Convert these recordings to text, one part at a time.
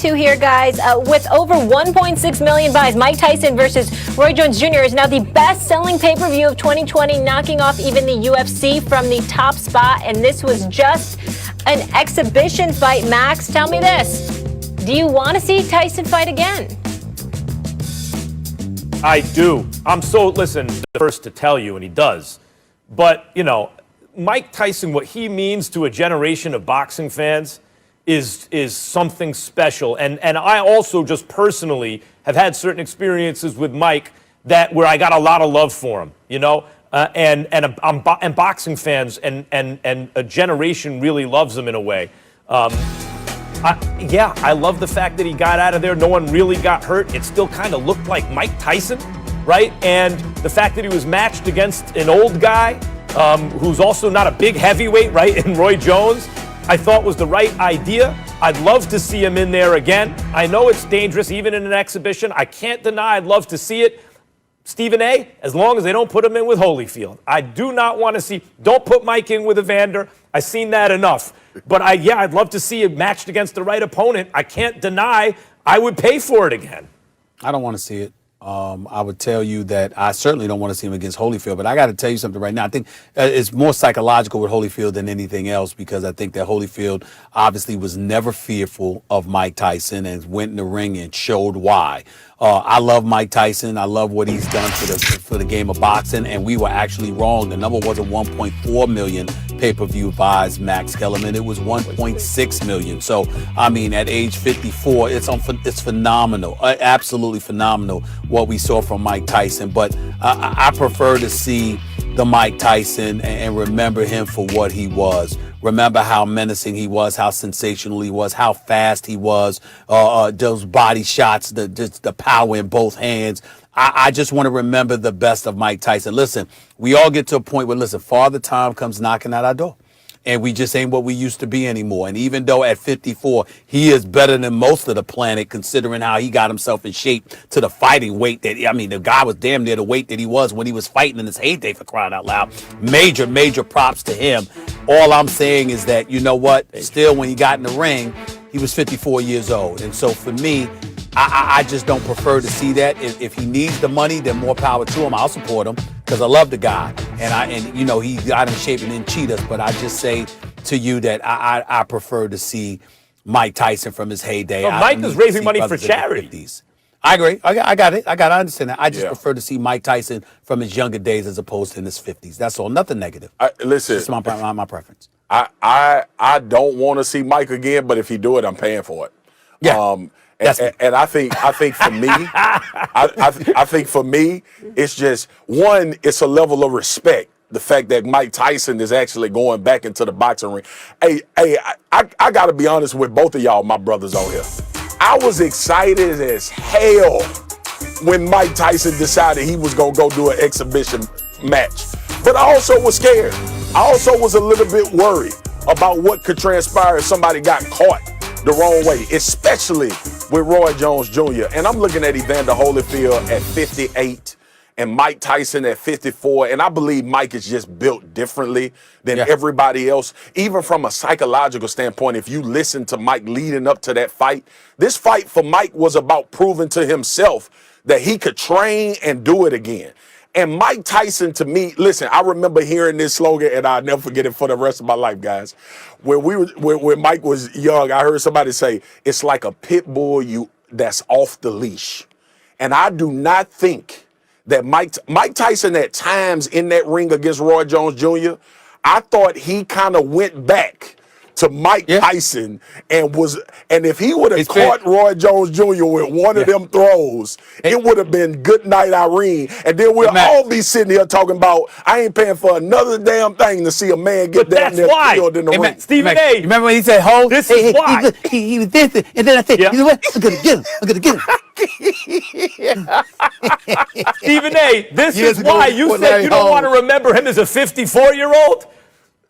2 here, guys. With over 1.6 million buys, Mike Tyson versus Roy Jones Jr. is now the best-selling pay-per-view of 2020, knocking off even the UFC from the top spot. And this was just an exhibition fight. Max, tell me this. Do you want to see Tyson fight again? I do. Listen, the first to tell you, and he does. But, Mike Tyson, what he means to a generation of boxing fans is something special. And I also just personally have had certain experiences with Mike where I got a lot of love for him, and boxing fans and a generation really loves him in a way. I love the fact that he got out of there. No one really got hurt. It still kind of looked like Mike Tyson, right? And the fact that he was matched against an old guy who's also not a big heavyweight, right, in Roy Jones, I thought was the right idea. I'd love to see him in there again. I know it's dangerous, even in an exhibition. I can't deny I'd love to see it. Stephen A., as long as they don't put him in with Holyfield. I do not want to see, don't put Mike in with Evander. I've seen that enough. But I'd love to see it matched against the right opponent. I can't deny I would pay for it again. I don't want to see it. I would tell you that I certainly don't want to see him against Holyfield, but I got to tell you something right now. I think it's more psychological with Holyfield than anything else, because I think that Holyfield obviously was never fearful of Mike Tyson and went in the ring and showed why. I love Mike Tyson. I love what he's done for the game of boxing, and we were actually wrong. The number wasn't 1.4 million pay-per-view buys, Max Kellerman. It was 1.6 million. So, at age 54, it's phenomenal, absolutely phenomenal what we saw from Mike Tyson. But I prefer to see the Mike Tyson and remember him for what he was. Remember how menacing he was, how sensational he was, how fast he was, those body shots, the power in both hands. I just want to remember the best of Mike Tyson. Listen, we all get to a point where, Father Time comes knocking at our door. And we just ain't what we used to be anymore. And even though at 54, he is better than most of the planet, considering how he got himself in shape to the fighting weight the guy was damn near the weight that he was when he was fighting in his heyday, for crying out loud. Major, major props to him. All I'm saying is that, still when he got in the ring, he was 54 years old. And so for me, I just don't prefer to see that. If he needs the money, then more power to him. I'll support him because I love the guy. And he got in shape and didn't cheat us. But I just say to you that I prefer to see Mike Tyson from his heyday. Well, Mike is raising money for charity. I agree. I got it. I understand that. I just prefer to see Mike Tyson from his younger days as opposed to in his 50s. That's all. Nothing negative. Listen. It's my preference. I don't want to see Mike again, but if he do it, I'm paying for it. Yeah. And I think for me, I think for me, it's just one. It's a level of respect. The fact that Mike Tyson is actually going back into the boxing ring. Hey, I got to be honest with both of y'all, my brothers on here. I was excited as hell when Mike Tyson decided he was gonna go do an exhibition match, but I also was scared. I also was a little bit worried about what could transpire if somebody got caught the wrong way, especially with Roy Jones Jr. And I'm looking at Evander Holyfield at 58 and Mike Tyson at 54. And I believe Mike is just built differently than everybody else. Even from a psychological standpoint, if you listen to Mike leading up to that fight, this fight for Mike was about proving to himself that he could train and do it again. And Mike Tyson, to me, listen, I remember hearing this slogan, and I'll never forget it for the rest of my life, guys. When Mike was young, I heard somebody say, it's like a pit bull that's off the leash. And I do not think that Mike Tyson at times in that ring against Roy Jones Jr., I thought he kind of went back to Mike Tyson and if he would have caught Roy Jones Jr. with one of them throws, it would have been good night, Irene. And then we'll all be sitting here talking about, I ain't paying for another damn thing to see a man get down there killed in the ring. Stephen A. You remember when he said, "Hold"? This is why. He was dancing, and then I said, "You know what? I'm gonna get him. I'm gonna get him." Stephen A., this is why you said you don't want to remember him as a 54-year-old.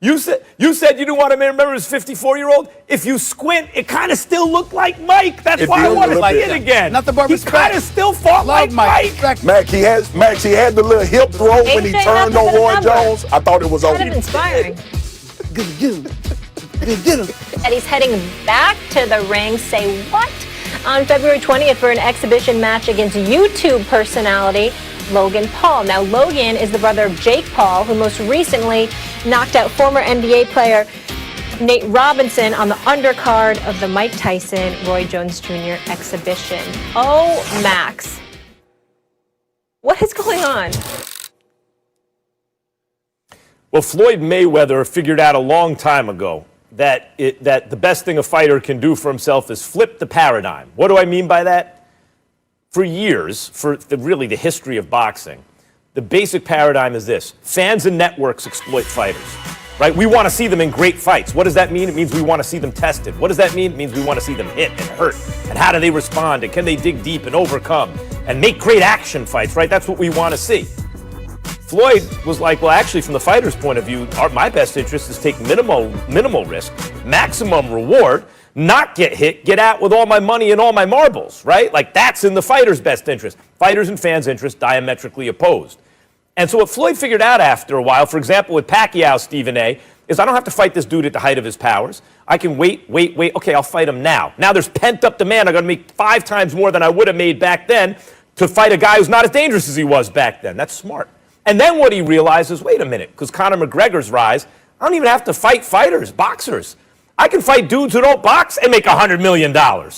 You said you didn't want to remember his 54-year-old. If you squint, it kind of still looked like Mike. That's why I want to see it again. Nothing but respect. He kind of still fought like Mike. Max, he had the little hip throw when he turned on Roy Jones. I thought it was over. Kind of inspiring. Good to get him. And he's heading back to the ring. Say what? on February 20th for an exhibition match against YouTube personality Logan Paul. Now, Logan is the brother of Jake Paul, who most recently knocked out former NBA player Nate Robinson on the undercard of the Mike Tyson Roy Jones Jr. exhibition. Oh, Max. What is going on? Well, Floyd Mayweather figured out a long time ago that the best thing a fighter can do for himself is flip the paradigm. What do I mean by that? For years, for really the history of boxing, the basic paradigm is this: fans and networks exploit fighters. Right? We want to see them in great fights. What does that mean? It means we want to see them tested. What does that mean? It means we want to see them hit and hurt. And how do they respond? And can they dig deep and overcome and make great action fights, right? That's what we want to see. Floyd was like, well, actually, from the fighter's point of view, my best interest is take minimal risk, maximum reward, not get hit, get out with all my money and all my marbles, right? Like, that's in the fighter's best interest. Fighters and fans' interest diametrically opposed. And so what Floyd figured out after a while, for example, with Pacquiao, Stephen A., is I don't have to fight this dude at the height of his powers. I can wait. Okay, I'll fight him now. Now there's pent-up demand. I'm going to make 5 times more than I would have made back then to fight a guy who's not as dangerous as he was back then. That's smart. And then what he realized is, wait a minute, because Conor McGregor's rise, I don't even have to fight fighters, boxers. I can fight dudes who don't box and make $100 million. Now,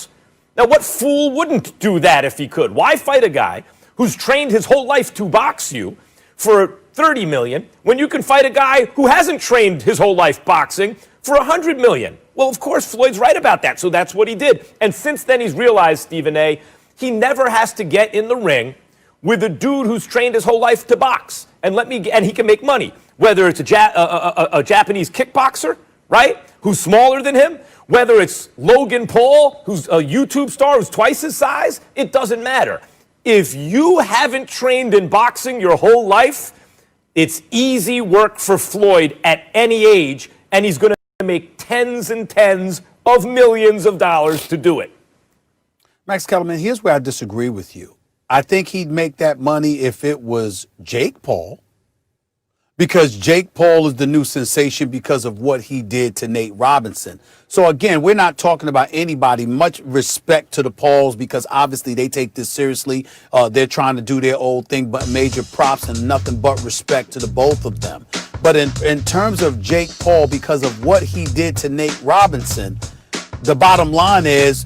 what fool wouldn't do that if he could? Why fight a guy who's trained his whole life to box you for $30 million when you can fight a guy who hasn't trained his whole life boxing for $100 million? Well, of course, Floyd's right about that, so that's what he did. And since then, he's realized, Stephen A., he never has to get in the ring with a dude who's trained his whole life to box and he can make money, whether it's a Japanese kickboxer, right, who's smaller than him, whether it's Logan Paul, who's a YouTube star who's twice his size, it doesn't matter. If you haven't trained in boxing your whole life, it's easy work for Floyd at any age, and he's going to make tens and tens of millions of dollars to do it. Max Kellerman, here's where I disagree with you. I think he'd make that money if it was Jake Paul, because Jake Paul is the new sensation because of what he did to Nate Robinson. So again, we're not talking about anybody. Much respect to the Pauls, because obviously they take this seriously. They're trying to do their old thing, but major props and nothing but respect to the both of them. But in terms of Jake Paul, because of what he did to Nate Robinson, the bottom line is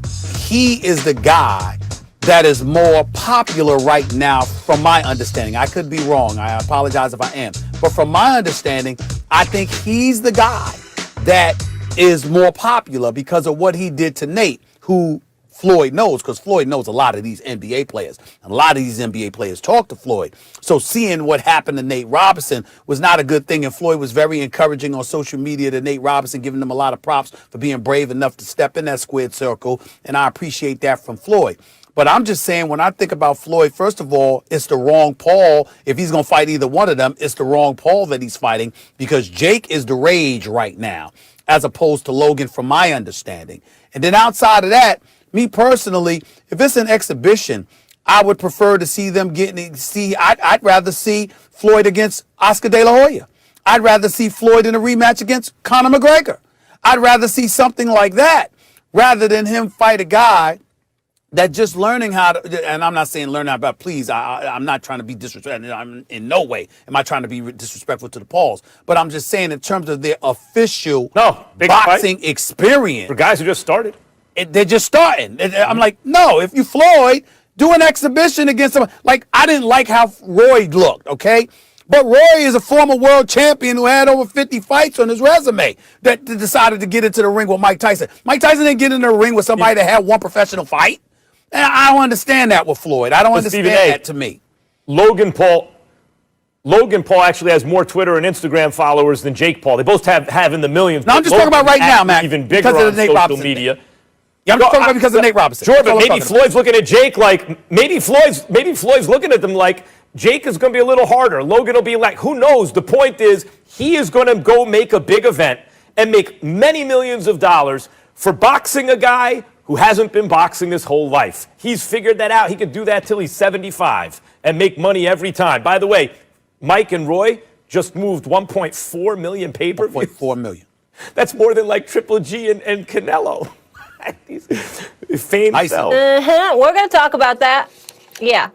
he is the guy that is more popular right now, from my understanding. I could be wrong. I apologize if I am. But from my understanding, I think he's the guy that is more popular because of what he did to Nate, who Floyd knows, because Floyd knows a lot of these NBA players. And a lot of these NBA players talk to Floyd. So seeing what happened to Nate Robinson was not a good thing. And Floyd was very encouraging on social media to Nate Robinson, giving him a lot of props for being brave enough to step in that squared circle. And I appreciate that from Floyd. But I'm just saying, when I think about Floyd, first of all, it's the wrong Paul. If he's going to fight either one of them, it's the wrong Paul that he's fighting, because Jake is the rage right now, as opposed to Logan, from my understanding. And then outside of that, me personally, if it's an exhibition, I would prefer to see them I'd rather see Floyd against Oscar De La Hoya. I'd rather see Floyd in a rematch against Conor McGregor. I'd rather see something like that rather than him fight a guy that just learning how to, and I'm not saying learn how, but please, I'm not trying to be disrespectful. I'm in no way am I trying to be disrespectful to the Pauls, but I'm just saying in terms of their official boxing experience. For guys who just started. They're just starting. I'm like, no, if you Floyd, do an exhibition against someone. Like, I didn't like how Roy looked, okay? But Roy is a former world champion who had over 50 fights on his resume that decided to get into the ring with Mike Tyson. Mike Tyson didn't get in the ring with somebody that had one professional fight. And I don't understand that with Floyd. I don't understand that to me. Logan Paul actually has more Twitter and Instagram followers than Jake Paul. They both have in the millions. No, I'm just talking about right now, Matt. Even bigger on social media. Yeah, I'm just talking about because of Nate Robinson. Sure, but maybe Floyd's looking at Jake like, maybe Floyd's looking at them like, Jake is going to be a little harder. Logan will be like, who knows? The point is, he is going to go make a big event and make many millions of dollars for boxing a guy who hasn't been boxing his whole life. He's figured that out. He could do that till he's 75 and make money every time. By the way, Mike and Roy just moved 1.4 million pay-per-views. 1.4 million. That's more than like Triple G and Canelo. Fame Tyson. fell. We're going to talk about that. Yeah.